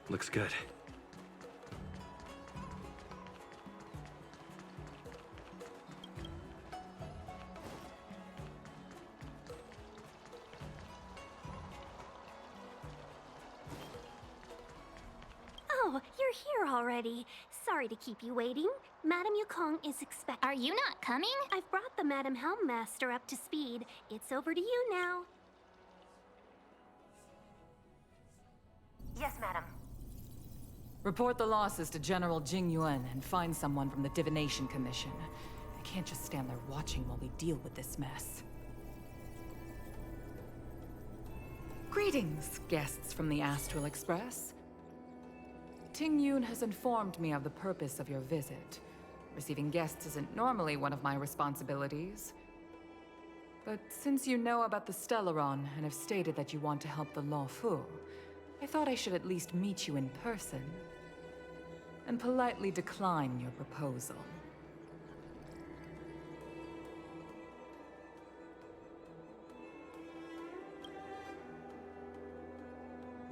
Looks good. Oh, you're here already. Sorry to keep you waiting. Madame Yukong is expecting. Are you not coming? I've brought the Madame Helmmaster up to speed. It's over to you now. Yes, madam. Report the losses to General Jing Yuan and find someone from the Divination Commission. I can't just stand there watching while we deal with this mess. Greetings, guests from the Astral Express. Ting Yun has informed me of the purpose of your visit. Receiving guests isn't normally one of my responsibilities. But since you know about the Stellaron and have stated that you want to help the Law Fu, I thought I should at least meet you in person and politely decline your proposal.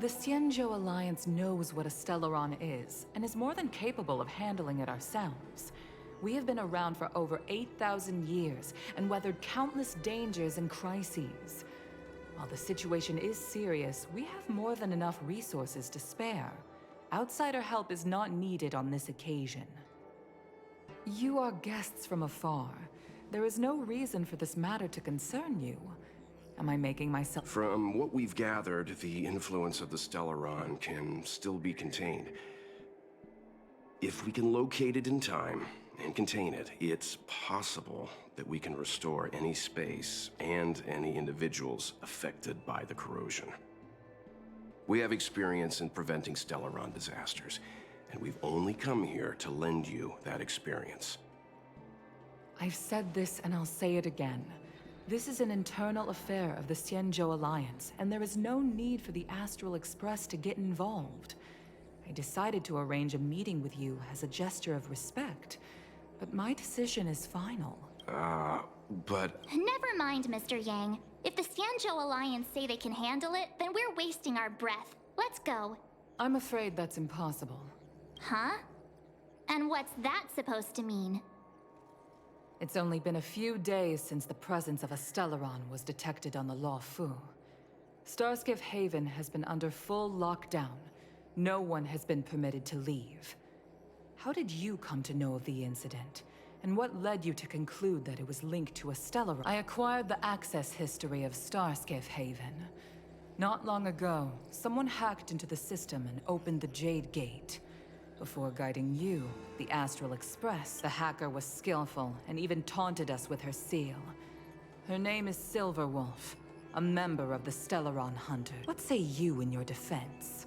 The Xianzhou Alliance knows what a Stellaron is, and is more than capable of handling it ourselves. We have been around for over 8,000 years, and weathered countless dangers and crises. While the situation is serious, we have more than enough resources to spare. Outsider help is not needed on this occasion. You are guests from afar. There is no reason for this matter to concern you. Am I making myself... From what we've gathered, the influence of the Stellaron can still be contained. If we can locate it in time and contain it, it's possible that we can restore any space and any individuals affected by the corrosion. We have experience in preventing Stellaron disasters, and we've only come here to lend you that experience. I've said this and I'll say it again. This is an internal affair of the Xianzhou Alliance, and there is no need for the Astral Express to get involved. I decided to arrange a meeting with you as a gesture of respect, but my decision is final. But... Never mind, Mr. Yang. If the Xianzhou Alliance say they can handle it, then we're wasting our breath. Let's go. I'm afraid that's impossible. Huh? And what's that supposed to mean? It's only been a few days since the presence of a Stellaron was detected on the Law Fu. Starskiff Haven has been under full lockdown. No one has been permitted to leave. How did you come to know of the incident? And what led you to conclude that it was linked to a Stellaron? I acquired the access history of Starskiff Haven. Not long ago, someone hacked into the system and opened the Jade Gate. Before guiding you, the Astral Express, the hacker was skillful and even taunted us with her seal. Her name is Silverwolf, a member of the Stellaron Hunter. What say you in your defense?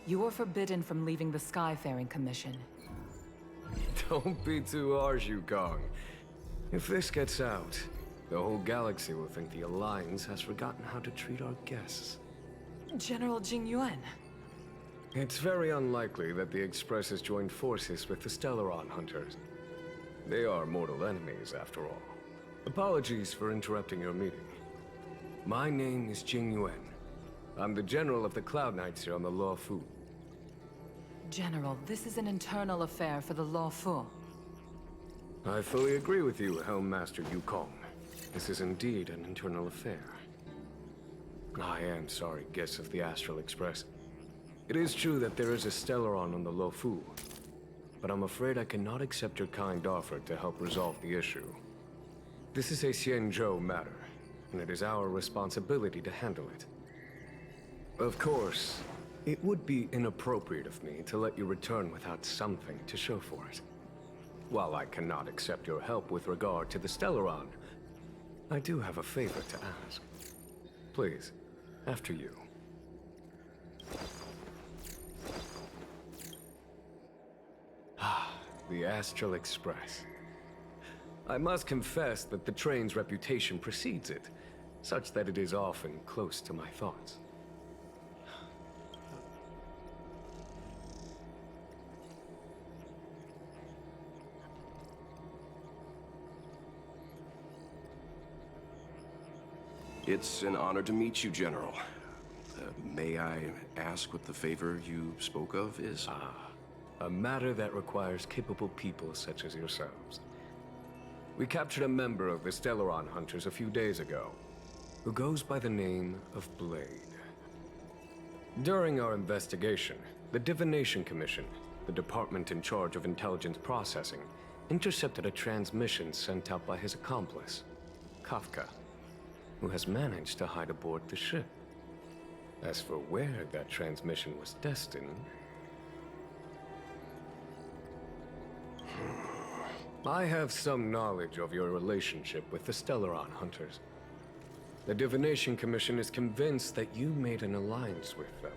You are forbidden from leaving the Skyfaring Commission. Don't be too harsh, Yukong. If this gets out, the whole galaxy will think the Alliance has forgotten how to treat our guests. General Jing Yuan. It's very unlikely that the Express has joined forces with the Stellaron Hunters. They are mortal enemies, after all. Apologies for interrupting your meeting. My name is Jing Yuan. I'm the General of the Cloud Knights here on the Law Fu. General, this is an internal affair for the Law Fu. I fully agree with you, Helmmaster Yukong. This is indeed an internal affair. I am sorry, guests of the Astral Express. It is true that there is a Stellaron on the Law Fu, but I'm afraid I cannot accept your kind offer to help resolve the issue. This is a Xianzhou matter, and it is our responsibility to handle it. Of course, it would be inappropriate of me to let you return without something to show for it. While I cannot accept your help with regard to the Stellaron, I do have a favor to ask. Please, after you. The Astral Express. I must confess that the train's reputation precedes it, such that it is often close to my thoughts. It's an honor to meet you, General. May I ask what the favor you spoke of is? A matter that requires capable people such as yourselves. We captured a member of the Stellaron Hunters a few days ago, who goes by the name of Blade. During our investigation, the Divination Commission, the department in charge of intelligence processing, intercepted a transmission sent out by his accomplice, Kafka, who has managed to hide aboard the ship. As for where that transmission was destined... I have some knowledge of your relationship with the Stellaron Hunters. The Divination Commission is convinced that you made an alliance with them.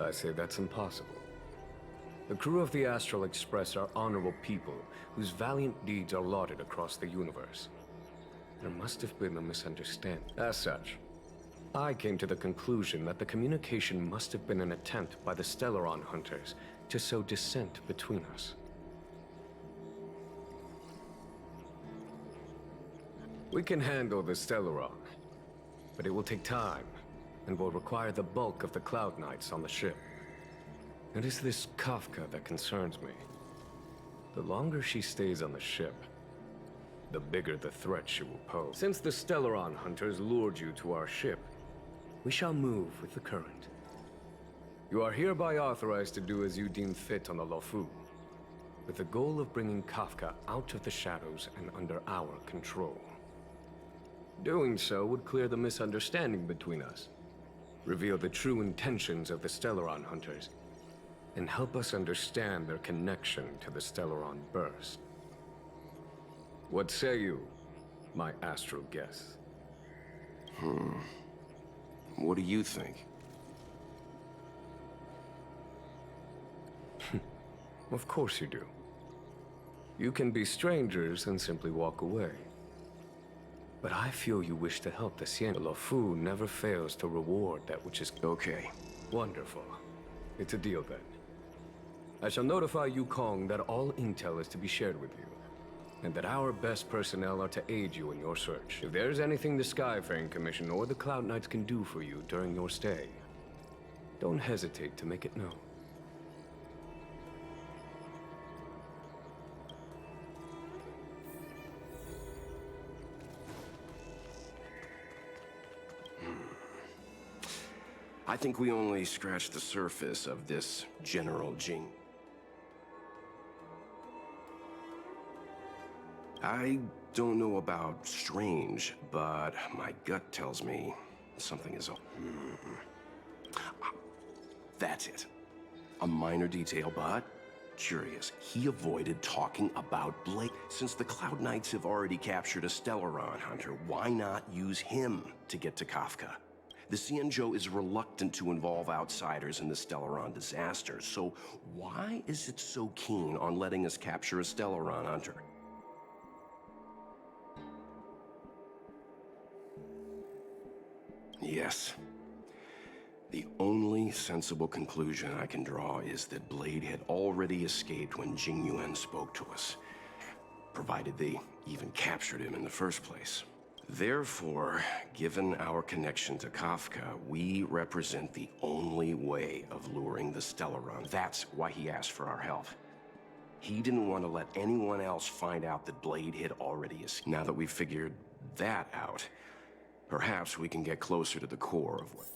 I say that's impossible. The crew of the Astral Express are honorable people whose valiant deeds are lauded across the universe. There must have been a misunderstanding. As such, I came to the conclusion that the communication must have been an attempt by the Stellaron Hunters to sow dissent between us. We can handle the Stellaron, but it will take time, and will require the bulk of the Cloud Knights on the ship. It is this Kafka that concerns me. The longer she stays on the ship, the bigger the threat she will pose. Since the Stellaron Hunters lured you to our ship, we shall move with the current. You are hereby authorized to do as you deem fit on the Lofu, with the goal of bringing Kafka out of the shadows and under our control. Doing so would clear the misunderstanding between us, reveal the true intentions of the Stellaron Hunters, and help us understand their connection to the Stellaron Burst. What say you, my astral guests? What do you think? Of course you do. You can be strangers and simply walk away. But I feel you wish to help the Cien. Lofu never fails to reward that which is... Okay. Wonderful. It's a deal then. I shall notify Yukong that all intel is to be shared with you, and that our best personnel are to aid you in your search. If there's anything the Skyfaring Commission or the Cloud Knights can do for you during your stay, don't hesitate to make it known. I think we only scratched the surface of this General Jing. I don't know about strange, but my gut tells me something is up. That's it. A minor detail, but curious. He avoided talking about Blake. Since the Cloud Knights have already captured a Stellaron Hunter, why not use him to get to Kafka? The Xianzhou is reluctant to involve outsiders in the Stellaron disaster, so why is it so keen on letting us capture a Stellaron Hunter? Yes. The only sensible conclusion I can draw is that Blade had already escaped when Jing Yuan spoke to us, provided they even captured him in the first place. Therefore, given our connection to Kafka, we represent the only way of luring the Stellaron. That's why he asked for our help. He didn't want to let anyone else find out that Blade had already escaped. Now that we've figured that out, perhaps we can get closer to the core of what...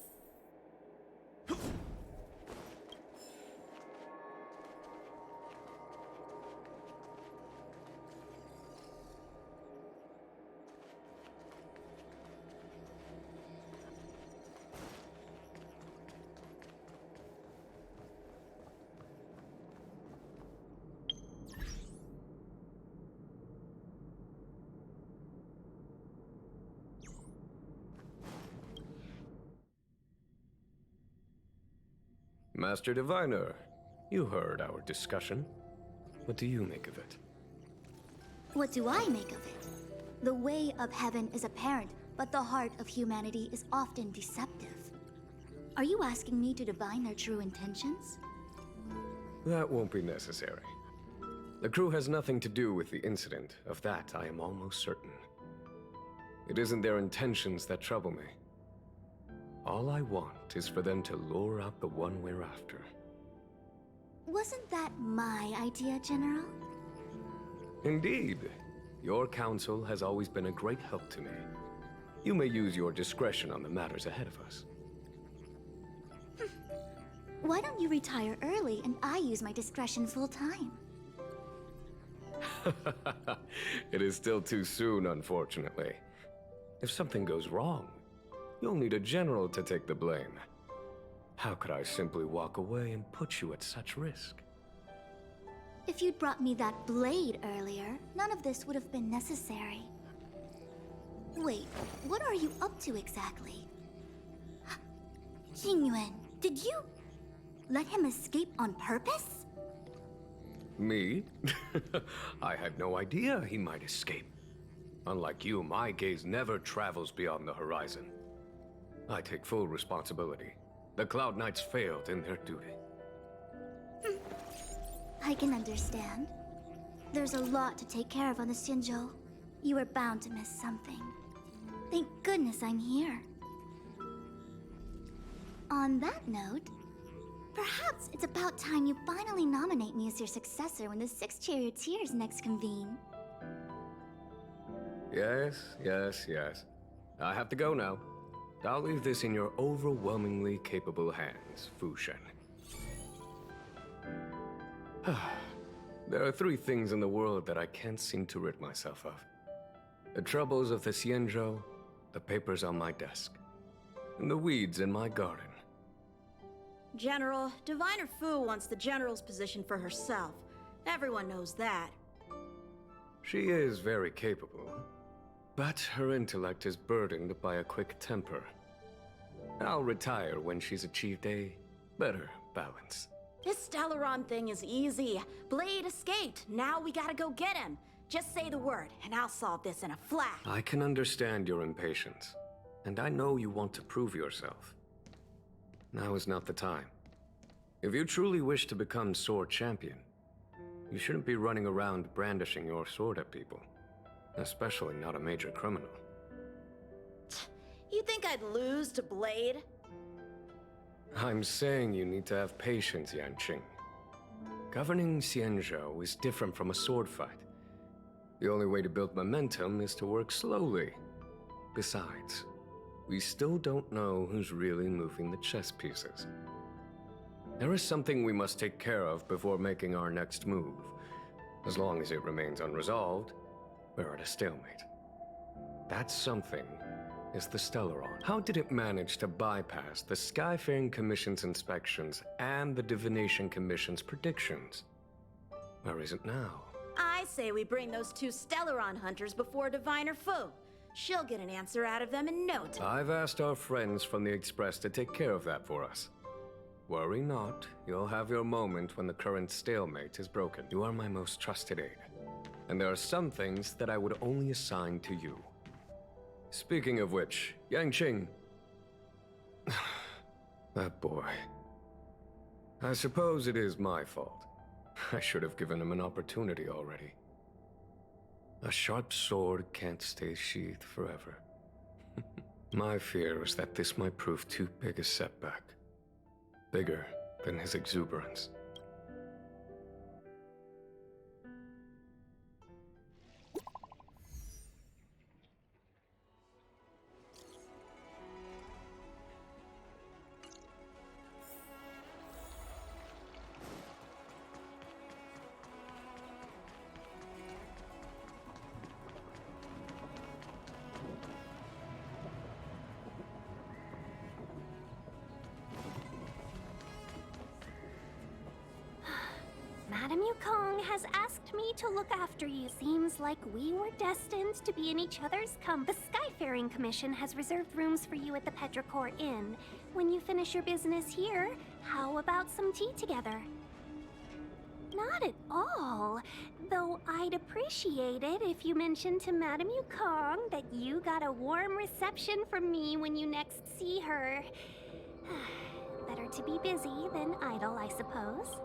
Master Diviner, you heard our discussion. What do you make of it? What do I make of it? The way of heaven is apparent, but the heart of humanity is often deceptive. Are you asking me to divine their true intentions? That won't be necessary. The crew has nothing to do with the incident. Of that, I am almost certain. It isn't their intentions that trouble me. All I want is for them to lure out the one we're after. Wasn't that my idea, General? Indeed. Your counsel has always been a great help to me. You may use your discretion on the matters ahead of us. Why don't you retire early and I use my discretion full time? It is still too soon, unfortunately. If something goes wrong, you'll need a general to take the blame. How could I simply walk away and put you at such risk? If you'd brought me that blade earlier, none of this would have been necessary. Wait, what are you up to exactly? Jingyuan, did you let him escape on purpose? Me? I had no idea he might escape. Unlike you, my gaze never travels beyond the horizon. I take full responsibility. The Cloud Knights failed in their duty. I can understand. There's a lot to take care of on the Xinzhou. You were bound to miss something. Thank goodness I'm here. On that note, perhaps it's about time you finally nominate me as your successor when the Six Charioteers next convene. Yes. I have to go now. I'll leave this in your overwhelmingly capable hands, Fu Shen. There are three things in the world that I can't seem to rid myself of. The troubles of the Xianzhou, the papers on my desk, and the weeds in my garden. General, Diviner Fu wants the General's position for herself. Everyone knows that. She is very capable, but her intellect is burdened by a quick temper. I'll retire when she's achieved a better balance. This Stellaron thing is easy. Blade escaped. Now we gotta go get him. Just say the word, and I'll solve this in a flash. I can understand your impatience, and I know you want to prove yourself. Now is not the time. If you truly wish to become sword champion, you shouldn't be running around brandishing your sword at people. Especially not a major criminal. You think I'd lose to Blade? I'm saying you need to have patience, Yanqing. Governing Xianzhou is different from a sword fight. The only way to build momentum is to work slowly. Besides, we still don't know who's really moving the chess pieces. There is something we must take care of before making our next move. As long as it remains unresolved, we're at a stalemate. That something is the Stellaron. How did it manage to bypass the Skyfaring Commission's inspections and the Divination Commission's predictions? Where is it now? I say we bring those two Stellaron hunters before Diviner Fu. She'll get an answer out of them in no time. I've asked our friends from the Express to take care of that for us. Worry not, you'll have your moment when the current stalemate is broken. You are my most trusted aide, and there are some things that I would only assign to you. Speaking of which, Yanqing... that boy. I suppose it is my fault. I should have given him an opportunity already. A sharp sword can't stay sheathed forever. My fear is that this might prove too big a setback. Bigger than his exuberance. Madame Yukong has asked me to look after you. Seems like we were destined to be in each other's company. The Skyfaring Commission has reserved rooms for you at the Petrichor Inn. When you finish your business here, how about some tea together? Not at all. Though I'd appreciate it if you mentioned to Madame Yukong that you got a warm reception from me when you next see her. Better to be busy than idle, I suppose.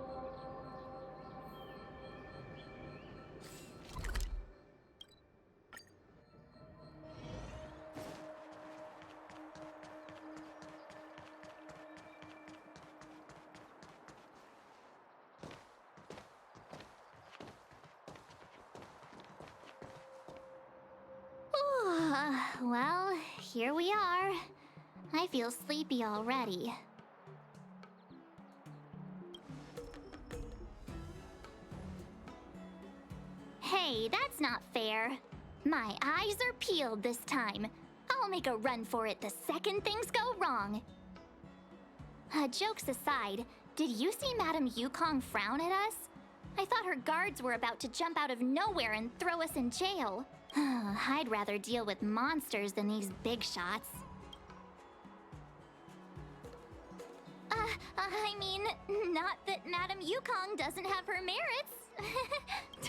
Well, here we are. I feel sleepy already. Hey, that's not fair. My eyes are peeled this time. I'll make a run for it the second things go wrong. Jokes aside, did you see Madame Yukong frown at us? I thought her guards were about to jump out of nowhere and throw us in jail. I'd rather deal with monsters than these big shots. I mean, not that Madame Yukong doesn't have her merits.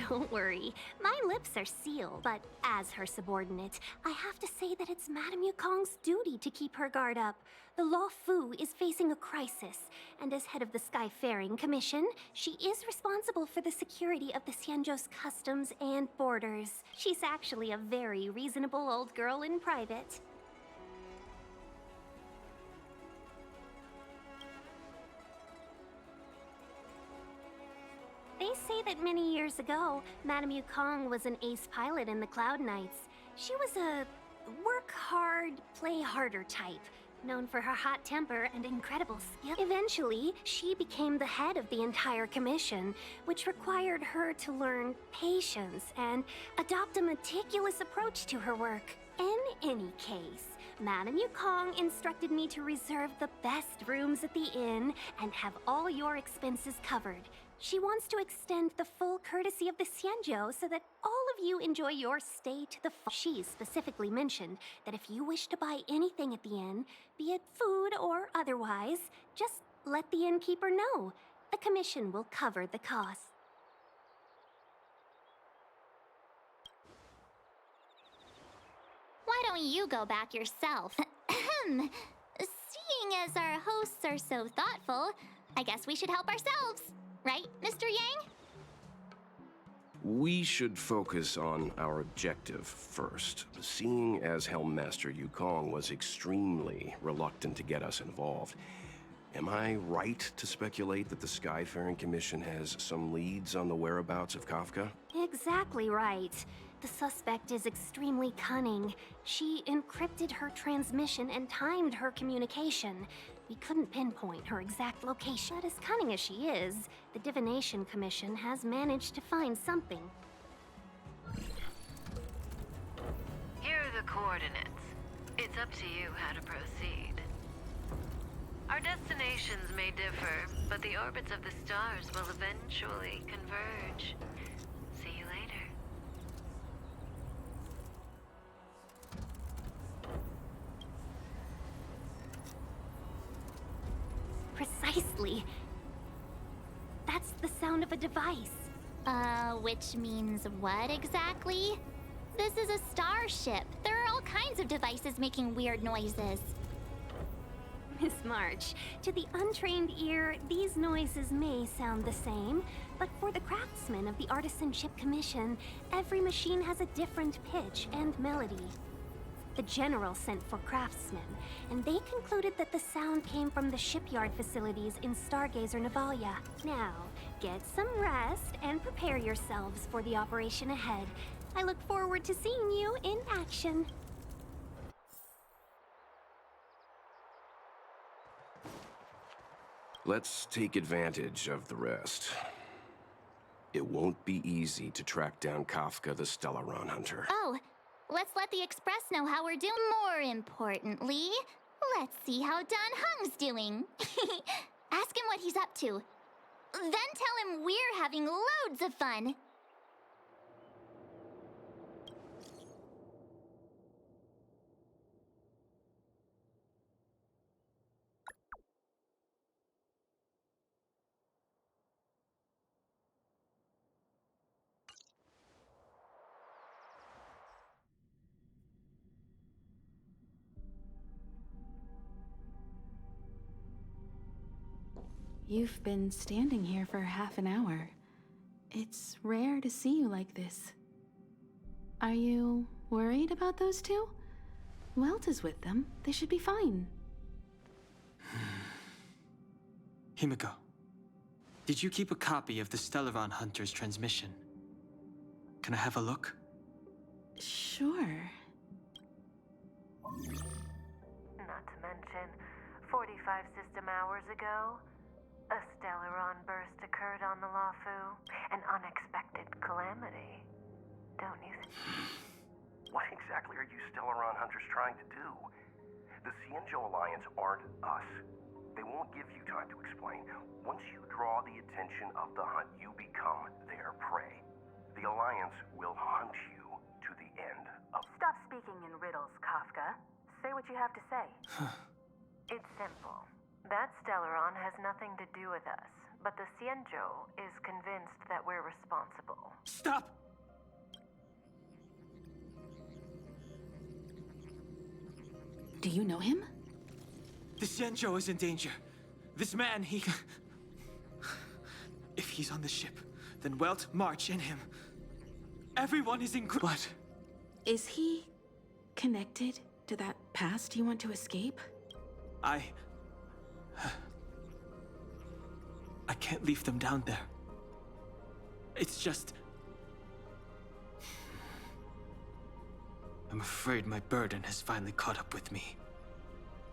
Don't worry, my lips are sealed, but as her subordinate, I have to say that it's Madame Yukong's duty to keep her guard up. The Law Fu is facing a crisis, and as head of the Skyfaring Commission, she is responsible for the security of the Xianzhou's customs and borders. She's actually a very reasonable old girl in private. They say that many years ago, Madame Yukong was an ace pilot in the Cloud Knights. She was a work hard, play harder type, known for her hot temper and incredible skill. Eventually, she became the head of the entire commission, which required her to learn patience and adopt a meticulous approach to her work. In any case, Madame Yukong instructed me to reserve the best rooms at the inn and have all your expenses covered. She wants to extend the full courtesy of the Xianzhou so that all of you enjoy your stay to the full. She specifically mentioned that if you wish to buy anything at the inn, be it food or otherwise, just let the innkeeper know. The commission will cover the cost. Why don't you go back yourself? Ahem. Seeing as our hosts are so thoughtful, I guess we should help ourselves. Right, Mr. Yang? We should focus on our objective first. Seeing as Helmmaster Yukong was extremely reluctant to get us involved, am I right to speculate that the Skyfaring Commission has some leads on the whereabouts of Kafka? Exactly right. The suspect is extremely cunning. She encrypted her transmission and timed her communication. We couldn't pinpoint her exact location. But as cunning as she is, the Divination Commission has managed to find something. Here are the coordinates. It's up to you how to proceed. Our destinations may differ, but the orbits of the stars will eventually converge. See you later. Precisely. That's the sound of a device. Which means what exactly? This is a starship. There are all kinds of devices making weird noises. Miss March, to the untrained ear, these noises may sound the same, but for the craftsmen of the Artisanship Commission, every machine has a different pitch and melody. The General sent for craftsmen, and they concluded that the sound came from the shipyard facilities in Stargazer Navalia. Now, get some rest and prepare yourselves for the operation ahead. I look forward to seeing you in action. Let's take advantage of the rest. It won't be easy to track down Kafka the Stellaron Hunter. Oh, let's let the Express know how we're doing. More importantly, let's see how Don Hung's doing. Ask him what he's up to. Then tell him we're having loads of fun. You've been standing here for half an hour. It's rare to see you like this. Are you worried about those two? Welt is with them. They should be fine. Himiko, did you keep a copy of the Stellaron Hunter's transmission? Can I have a look? Sure. attention. 45 system hours ago, a Stellaron burst occurred on the Lawfu. An unexpected calamity. Don't you think? What exactly are you Stellaron hunters trying to do? The Cienjo Alliance aren't us. They won't give you time to explain. Once you draw the attention of the hunt, you become their prey. The Alliance will hunt you to the end of... Stop speaking in riddles, Kafka. Say what you have to say. It's simple. That Stellaron has nothing to do with us, but the Cienjo is convinced that we're responsible. Stop! Do you know him? The Xianzhou is in danger. This man, he... If he's on the ship, then Welt, March, and him. Everyone is in But Is he connected to that past you want to escape? I can't leave them down there. It's just... I'm afraid my burden has finally caught up with me.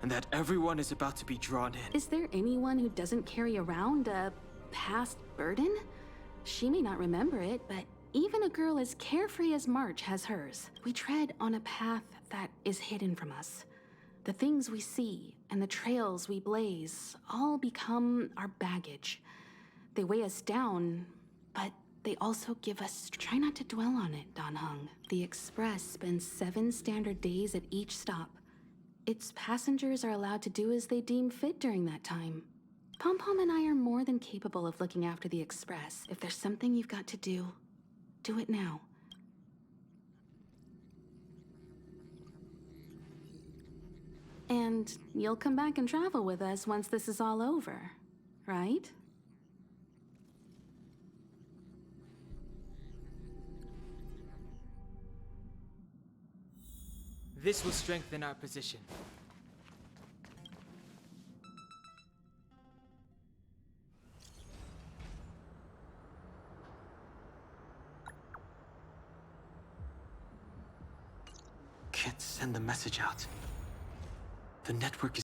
And that everyone is about to be drawn in. Is there anyone who doesn't carry around a past burden? She may not remember it, but even a girl as carefree as March has hers. We tread on a path that is hidden from us. The things we see and the trails we blaze all become our baggage. They weigh us down, but they also give us... Try not to dwell on it, Dan Heng. The Express spends 7 standard days at each stop. Its passengers are allowed to do as they deem fit during that time. Pom-Pom and I are more than capable of looking after the Express. If there's something you've got to do it now. And you'll come back and travel with us once this is all over, right? This will strengthen our position. Can't send the message out. The network is